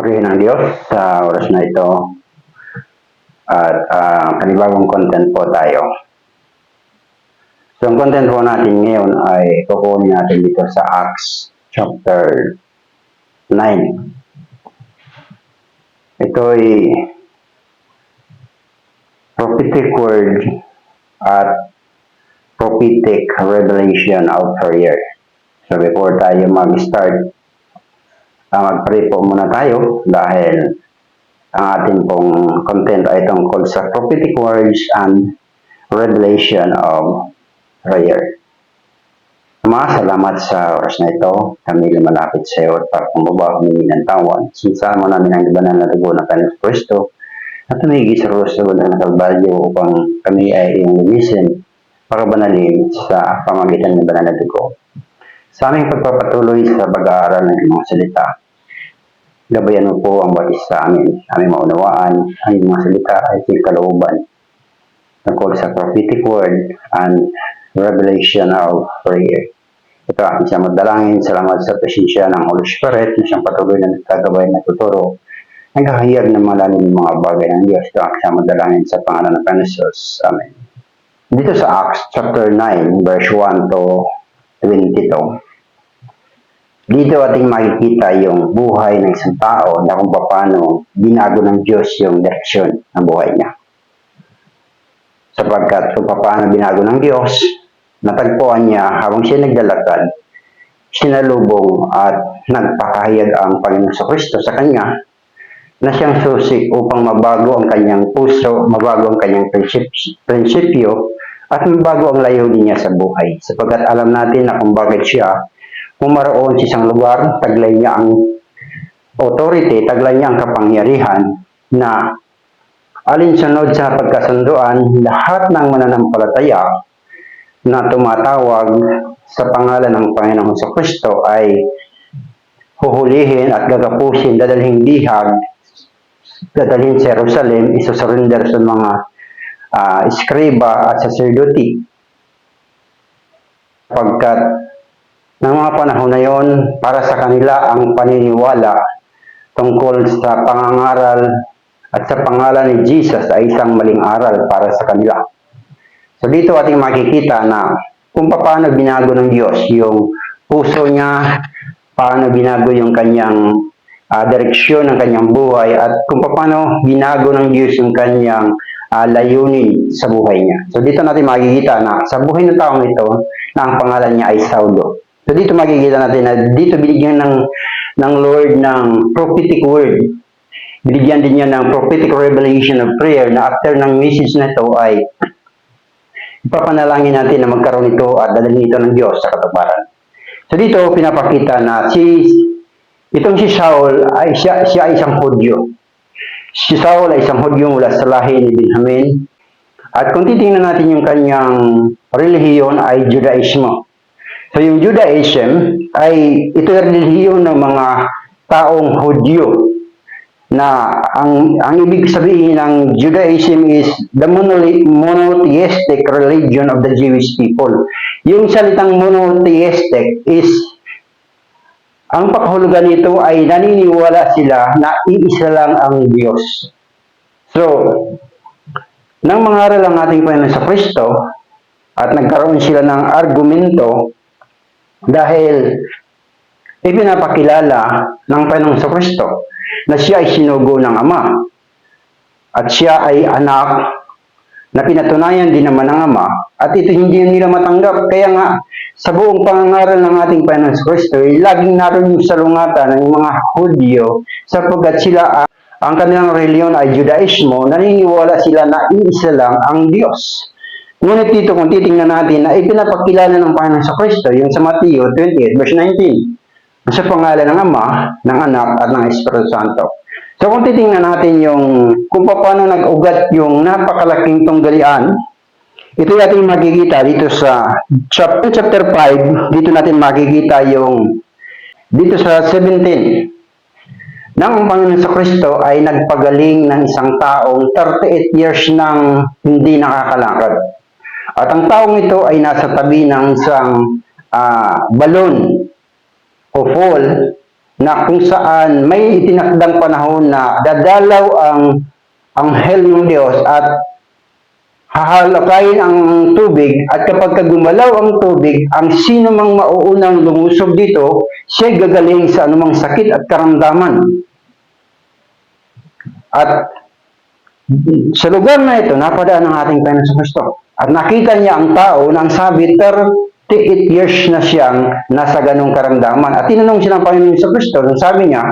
purihin ng Diyos sa oras na ito at panibagong content po tayo. So, ang content po natin ngayon ay kukunin natin dito sa Acts chapter 9. Ito ay prophetic word at prophetic revelation of prayer. So, before tayo mag-start, mag-pray po muna tayo dahil ang ating pong content ay tungkol sa prophetic words and revelation of prayer. Ama, salamat sa oras na ito. Kami lumalapit sa iyo at para pumaba humingi ng tawan. Sinsama mo namin ang banal na dugo ng Panginoon Kristo at tumigi sa rostro ng Kalbaryo upang kami ay iyong linisin para banalin sa pamagitan ng banal na dugo. Sa aming pagpapatuloy sa pag-aaral ng mga salita, gabayan mo po ang bawat isa sa amin. Aming maunawaan ang mga salita ay kalooban tungkol sa prophetic word and revelation of prayer. Ito ang isang magdalangin. Salamat sa presensya ng Holy Spirit na siyang patuloy na nagkagabay na tuturo ang kahayag ng mga lalim ng mga bagay ng Diyos. Ito ang isang magdalangin sa pangalan ng Panginoon Jesus. Amen. Dito sa Acts chapter 9 verse 1 to 22, dito ating makikita yung buhay ng isang tao na kung paano binago ng Diyos yung direksyon ng buhay niya. Sapagkat kung paano binago ng Diyos, natagpuan niya habang siya naglalakad, sinalubong at nagpakahayag ang Panginoon sa Kristo sa kanya na siyang susi upang mabago ang kanyang puso, mabago ang kanyang prinsipyo, at mabago ang layunin niya sa buhay. Sapagkat alam natin na kung bakit siya pumaroon sa isang lugar, taglay niya ang authority, taglay niya ang kapangyarihan na alinsunod sa pagkasunduan lahat ng mananampalataya na tumatawag sa pangalan ng Panginoong Kristo ay huhulihin at gagapusin, dadalhin bihag, dadalhin sa Jerusalem, isusurrender sa mga eskriba at sacerdote. Pagkat ng mga panahon na yon, para sa kanila ang paniniwala tungkol sa pangangaral at sa pangalan ni Jesus ay isang maling aral para sa kanila. So dito ating makikita na kung paano binago ng Diyos yung puso niya, paano binago yung kanyang direksyon ng kanyang buhay, at kung paano binago ng Diyos yung kanyang layunin sa buhay niya. So dito natin makikita na sa buhay ng taong ito na ang pangalan niya ay Saulo. So dito makikita natin na dito binigyan ng Lord ng prophetic word. Binigyan din niya ng prophetic revelation of prayer na after ng message na ito ay ipapanalangin natin na magkaroon ito at dadalhin ito ng Diyos sa katuparan. So dito pinapakita na itong si Saul ay siya ay isang Hudyo. Si Saul ay isang Hudyo mula sa lahi ni Benjamin. At kung titingnan natin yung kanyang relihiyon ay Judaismo. So yung Judaism ay ito yung relihiyon ng mga taong Hudyo na ang ibig sabihin ng Judaism is the monotheistic religion of the Jewish people. Yung salitang monotheistic is ang pakahulugan nito ay naniniwala sila na iisa lang ang Diyos. So, nang mangaral ang ating Panginoon sa Kristo at nagkaroon sila ng argumento dahil ipinapakilala ng Panginoong sa Kristo na siya ay sinugo ng Ama at siya ay anak na pinatunayan din naman ng Ama, at ito hindi nila matanggap. Kaya nga sa buong pangangaral ng ating Panginoon sa Kristo ay laging naroon yung salungatan ng mga Hudyo sapagkat sila ang kanilang reliyon ay Judaismo, naniniwala sila na iisa lang ang Diyos. Ngunit dito kung titingnan natin na ipinapakilala ng Panginoon sa Kristo, yung sa Mateo 28 verse 19, sa pangalan ng Ama, ng Anak at ng Espiritu Santo. So kung titingnan natin yung kung paano nag-ugat yung napakalaking tunggalian, ito yung ating makikita dito sa chapter 5, dito natin makikita yung dito sa 17. Nang ang Panginoon sa Kristo ay nagpagaling ng isang taong 38 years nang hindi nakakalakad. At ang taong ito ay nasa tabi ng isang balon o fall na kung saan may itinakdang panahon na dadalaw ang anghel ng Diyos at hahalakayin ang tubig, at kapag gumalaw ang tubig, ang sino mang mauunang lumusob dito, siya gagaling sa anumang sakit at karamdaman. At sa lugar na ito, napadaan ang ating Panginoon sa Kristo. At nakita niya ang tao na ang sabi, 38 years na siyang nasa ganong karamdaman. At tinanong siya ng Panginoon sa Kristo, nung sabi niya,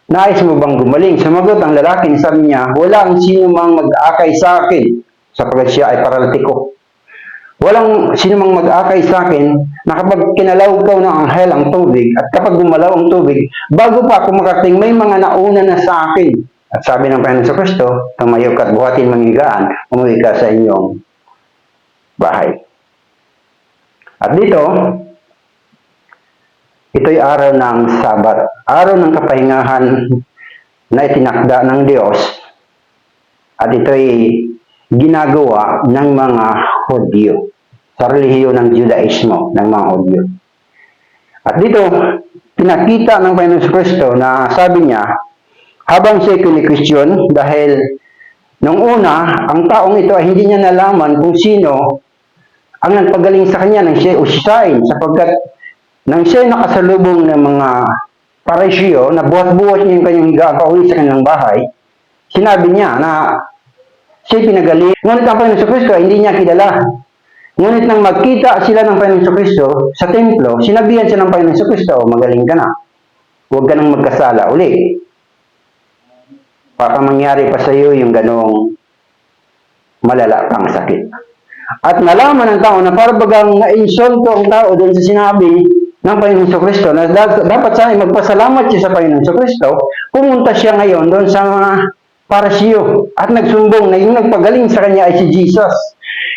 nais mo bang gumaling? Sumagot ang lalaki, sabi niya, wala ang sino mang mag-akay sa akin, sapagkat siya ay paralitiko. Walang sino mang mag-akay sa akin na kapag kinalaw ko ng anghel ang tubig, at kapag gumalaw ang tubig, bago pa ako makarating, may mga nauna na sa akin. At sabi ng Panginoon sa Kristo, tumayo ka at buhatin manghigaan, umuwi ka sa inyong bahay. At dito, ito'y araw ng Sabat, araw ng kapahingahan na itinakda ng Diyos, at ito'y ginagawa ng mga Hudyo, sa relihiyon ng Judaismo ng mga Hudyo. At dito, pinakita ng Panginoon sa Kristo na sabi niya, habang siya kini-question, dahil nung una, ang taong ito ay hindi niya nalaman kung sino ang nagpagaling sa kanya nang siya usisain, sapagkat nang siya nakasalubong ng mga parisyo na buhat-buhat niya yung kanyang gagawin sa kanyang bahay, sinabi niya na siya pinagaling. Ngunit ang Panginoon sa Kristo hindi niya kilala. Ngunit nang magkita sila ng Panginoon sa Kristo sa templo, sinabihan siya ng Panginoon sa Kristo, magaling ka na. Huwag ka nang magkasala uli. Baka mangyari pa sa iyo yung ganong malala kang sakit. At nalaman ng tao na parabagang na-insulto ang tao doon sa sinabi ng Panginoon sa Kristo na dapat sana magpasalamat siya sa Panginoon sa Kristo, pumunta siya ngayon doon sa mga parasyo at nagsumbong na yung nagpagaling sa kanya ay si Jesus.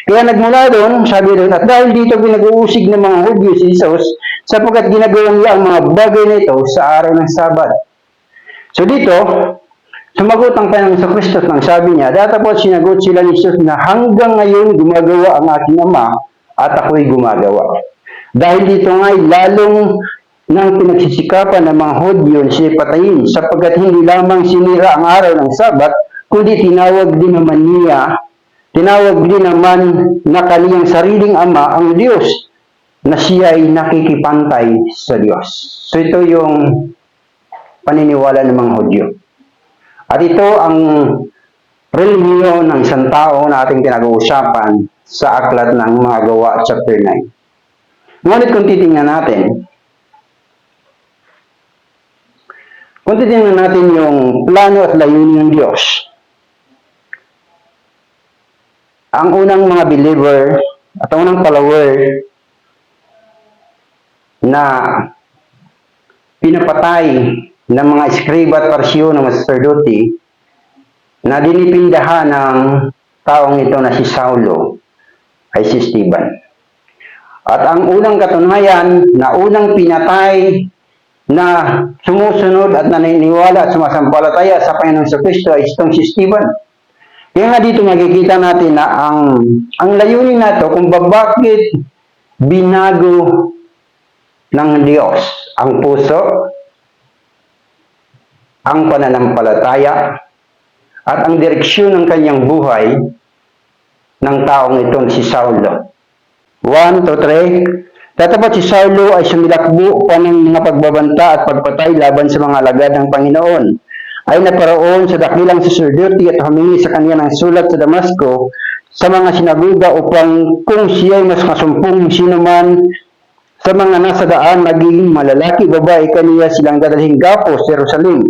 Kaya nagmula doon, sabi doon, at dahil dito pinag-uusig ng mga Hudyo si Jesus, sapagkat ginagawa niya ang mga bagay na ito sa araw ng Sabat. So dito, sumagot ang Panginoon sa Kristo nang sabi niya, datapot sinagot sila ni Jesus na hanggang ngayon gumagawa ang aking Ama at ako'y gumagawa. Dahil dito nga'y lalong nang pinagsisikapan ng mga Hudyo siya patayin, sapagkat hindi lamang sinira ang araw ng Sabat, kundi tinawag din naman na kaniyang sariling Ama ang Diyos, na siya ay nakikipantay sa Diyos. So ito yung paniniwala ng mga Hudyo. At ito ang relihiyon ng isang tao na ating pinag-uusapan sa aklat ng mga Gawa, chapter 9. Ngunit kung titingnan natin yung plano at layunin ng Diyos, ang unang mga believer at ang unang follower na pinapatay ng mga eskriba at parsyo ng sacerdote na dinipindahan ng taong ito na si Saulo ay si Stephen. At ang unang katunayan na unang pinatay na sumusunod at naniniwala at sumasampalataya sa Panginoon sa Kristo ay itong si Stephen. Kaya nga dito makikita natin na ang layunin na ito kung bakit binago ng Diyos ang puso, ang pananampalataya, at ang direksyon ng kanyang buhay ng taong itong si Saulo. 1, 2, 3. Tatapat si Saulo ay sumilakbo pa ng mga pagbabanta at pagpatay laban sa mga alagad ng Panginoon. Ay naparoon sa dakilang sacerdote at humingi sa kanya ng sulat sa Damasco sa mga sinagoga upang kung siya ay mas masumpong sino man sa mga nasa daan, magiging malalaki, babae, kaniya silang dadalhin gapos sa Jerusalem.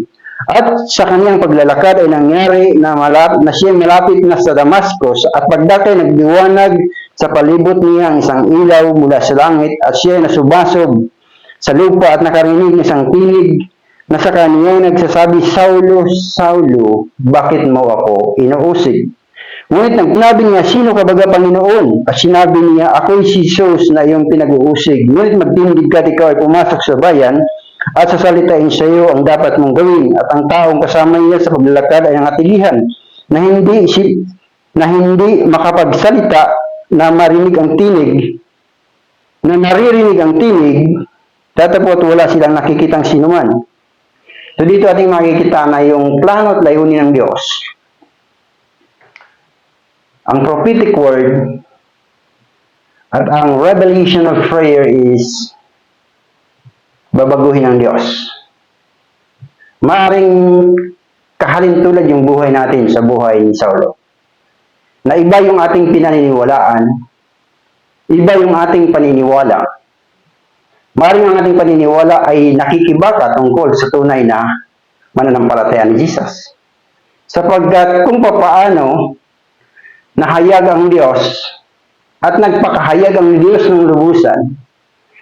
At sa kanyang paglalakad ay nangyari na siya malapit na sa Damascus, at pagdakay nagdiwanag sa palibot niya ang isang ilaw mula sa langit, at siya nasubasob sa lupa at nakarinig ng isang tinig na sa kanya nagsasabi, Saulo, Saulo, bakit mo ako inuusig? Ngunit nang sinabi niya, sino ka baga Panginoon? At sinabi niya, ako'y si Jesus na iyong pinag-uusig. Ngunit magtindig ka at ikaw ay pumasok sa bayan at sasalitain sa iyo ang dapat mong gawin. At ang taong kasama niya sa paglalakad ay ang atilihan na hindi makapagsalita, na naririnig ang tinig Datapot wala silang nakikitang sinuman. So dito ating makikita na yung plano at layunin ng Diyos. Ang prophetic word at ang revelation of prayer is babaguhin ng Diyos. Maaring kahalintulad yung buhay natin sa buhay ni Saulo. Na iba yung ating pinaniniwalaan, iba yung ating paniniwala. Maaring ang ating paniniwala ay nakikibaka tungkol sa tunay na mananampalataya ni Jesus. Sapagkat kung papaano nahayag ang Diyos at nagpakahayag ang Diyos ng lubusan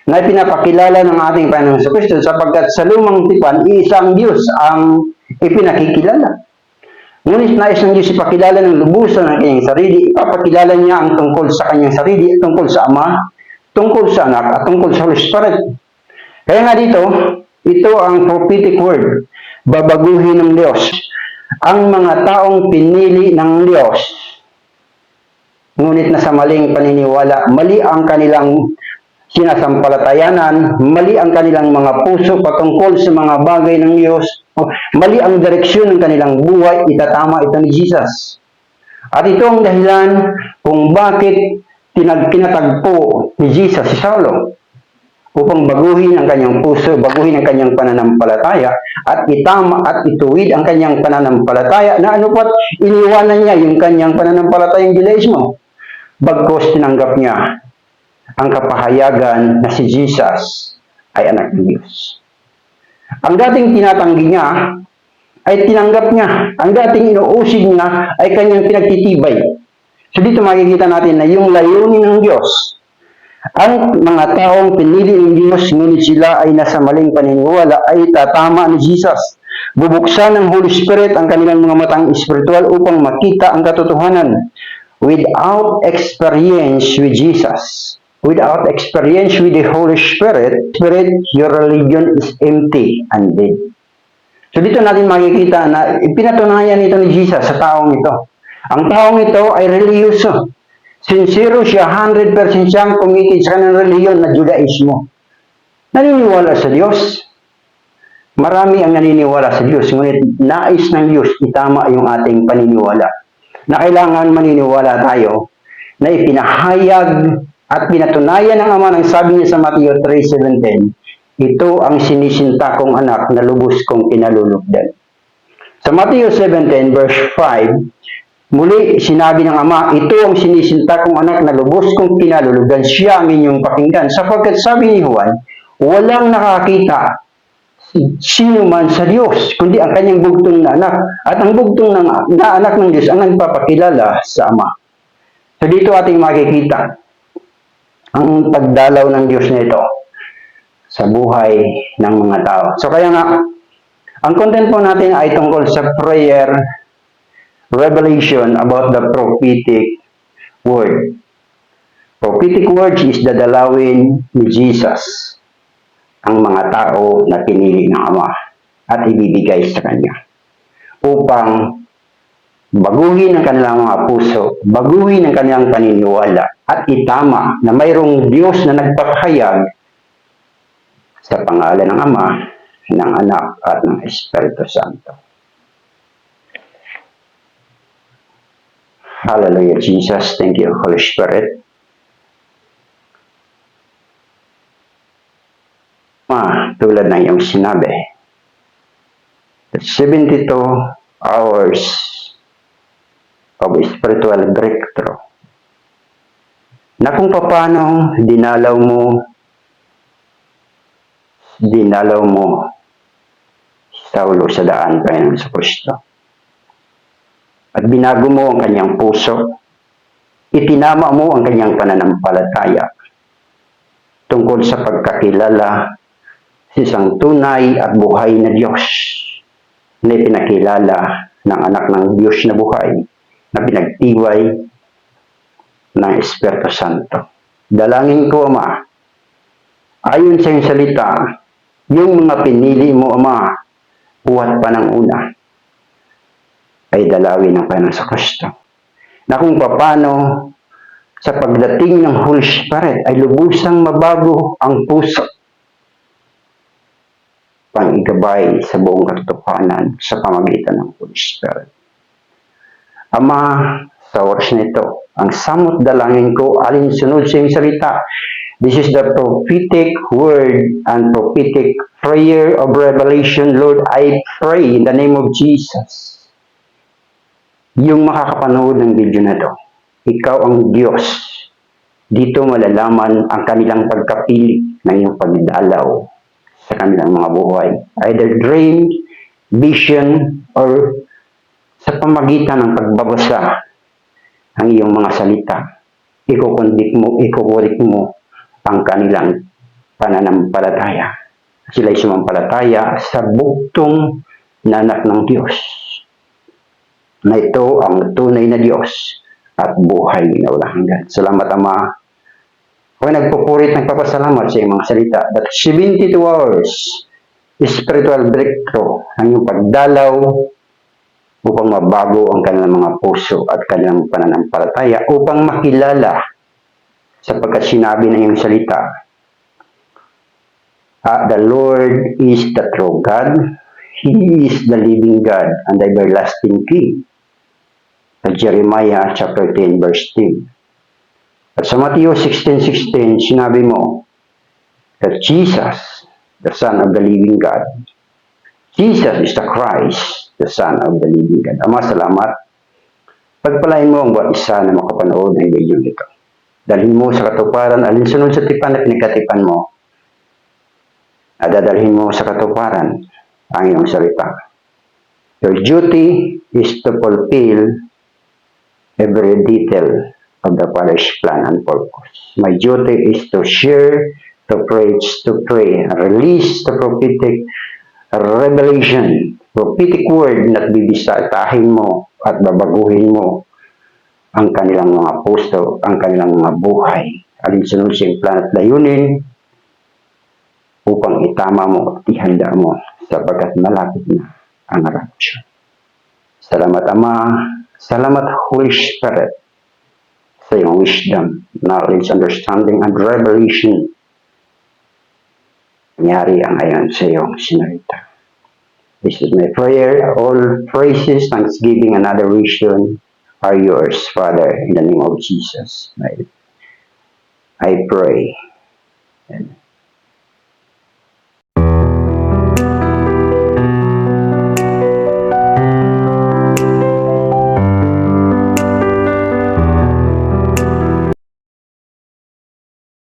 na ipinapakilala ng ating Panginoong Kristo sapagkat sa lumang tipan, iisang Diyos ang ipinakikilala. Ngunit nais ng Diyos ipakilala ng lubusan ng kanyang sarili, ipapakilala niya ang tungkol sa kanyang sarili, tungkol sa Ama, tungkol sa Anak, at tungkol sa Holy Spirit. Kaya nga dito, ito ang prophetic word, babaguhin ng Diyos. Ang mga taong pinili ng Diyos, ngunit nasa maling paniniwala, mali ang kanilang sinasampalatayanan, mali ang kanilang mga puso patungkol sa mga bagay ng Diyos, mali ang direksyon ng kanilang buhay, itatama ito ni Jesus. At ito ang dahilan kung bakit pinatagpo ni Jesus si Saulo upang baguhin ang kanyang puso, baguhin ang kanyang pananampalataya, at itama at ituwid ang kanyang pananampalataya na ano pat iniwanan niya yung kanyang pananampalatayang Judaismo. Bagkos tinanggap niya ang kapahayagan na si Jesus ay anak ng Diyos. Ang dating tinatanggi niya ay tinanggap niya. Ang dating inuusig niya ay kanyang pinagtitibay. So dito makikita natin na yung layunin ng Diyos, ang mga taong pinili ng Diyos ngunit sila ay nasa maling paniniwala ay tatama ni Jesus. Bubuksan ng Holy Spirit ang kanilang mga matang espiritual upang makita ang katotohanan. Without experience with Jesus, without experience with the Holy Spirit, your religion is empty and dead. So dito natin makikita na ipinatunayan ito ni Jesus sa taong ito. Ang taong ito ay reliyoso. Sincero siya, 100% siyang committed sa kanyang reliyon na Judaismo. Naniniwala sa Diyos. Marami ang naniniwala sa Diyos, ngunit nais ng Diyos itama yung ating paniniwala. Na kailangan maniniwala tayo na ipinahayag at pinatunayan ng Ama ng sabi niya sa Matthew 3:17, ito ang sinisinta kong anak na lubos kong pinalulugdan. Sa Matthew 17 verse 5, muli sinabi ng Ama, ito ang sinisinta kong anak na lubos kong pinalulugdan, siya ang inyong pakinggan. Sapagkat sabi ni Juan, walang nakakita sino man sa Diyos, kundi ang kanyang bugtong na anak. At ang bugtong na anak ng Diyos ang nagpapakilala sa Ama. So dito ating makikita ang pagdalaw ng Diyos na ito sa buhay ng mga tao. So kaya nga, ang content po natin ay tungkol sa prayer revelation about the prophetic word. Prophetic word is dadalawin ni Jesus ang mga tao na pinili ng Ama at ibibigay sa Kanya upang baguhin ang kanilang mga puso, baguhin ang kanilang paniniwala at itama na mayroong Diyos na nagpapahayag sa pangalan ng Ama, ng Anak at ng Espiritu Santo. Hallelujah, Jesus. Thank you, Holy Spirit. Tulad ng iyong sinabi, 72 hours of spiritual breakthrough na kung paano dinalaw mo si Saulo sa daan Panginoon sa Kristo. At binago mo ang kanyang puso, itinama mo ang kanyang pananampalataya tungkol sa pagkakilala sa isang tunay at buhay na Diyos na ipinakilala ng anak ng Diyos na buhay na pinagtiway ng Espiritu Santo. Dalangin ko, Ama, ayon sa iyong salita, yung mga pinili mo, Ama, buhat pa ng una, ay dalawin ng Panginoon sa Kristo. Na kung paano sa pagdating ng Holy Spirit ay lubusang mabago ang puso pang-igabay sa buong katotohanan sa pamagitan ng Holy Spirit. Ama, sa oras na ito, ang samot dalangin ko alinsunod sa iyong salita. This is the prophetic word and prophetic prayer of revelation. Lord, I pray in the name of Jesus. Yung makakapanood ng video na ito, ikaw ang Diyos. Dito malalaman ang kanilang pagkapili ng iyong pagdalaw sa kanilang mga buhay. Either dream, vision, or sa pamagitan ng pagbabasa ng iyong mga salita. Ikukurik mo ang kanilang pananampalataya. Sila'y sumampalataya sa buktong na anak ng Diyos, na ito ang tunay na Diyos at buhay na walang hanggan. Salamat, Ama. Ako nagpupurit ng papasalamat sa iyong mga salita that 72 hours spiritual breakthrough ang iyong pagdalaw upang mabago ang kanilang mga puso at kanilang pananampalataya upang makilala sapagkat sinabi ng iyong salita, the Lord is the true God. He is the living God and the everlasting King. Jeremiah chapter 10 verse 10. At sa Matthew 16:16, sinabi mo that Jesus, the Son of the living God, Jesus is the Christ, the Son of the living God. Ama, salamat. Pagpalain mo ang bawat isa na makapanood ng video nito. Dalhin mo sa katuparan, alinsunod sa tipan at pinagkatipan mo. At dadalhin mo sa katuparan ang iyong salita. Your duty is to fulfill every detail of the Father's plan and purpose. My duty is to share, to preach, to pray, and release the prophetic revelation, prophetic word na bibisatahin mo at babaguhin mo ang kanilang mga puso, ang kanilang mga buhay. Alinsunod sa iyong plan at layunin upang itama mo at ihanda mo sapagkat malapit na ang rapture. Salamat, Ama. Salamat, Holy Spirit, sa iyong wisdom, knowledge, understanding, and revelation. Nangyari ang ayon sa iyong sinalita. This is my prayer. All praises, thanksgiving, and adoration are yours, Father, in the name of Jesus. I pray. Amen.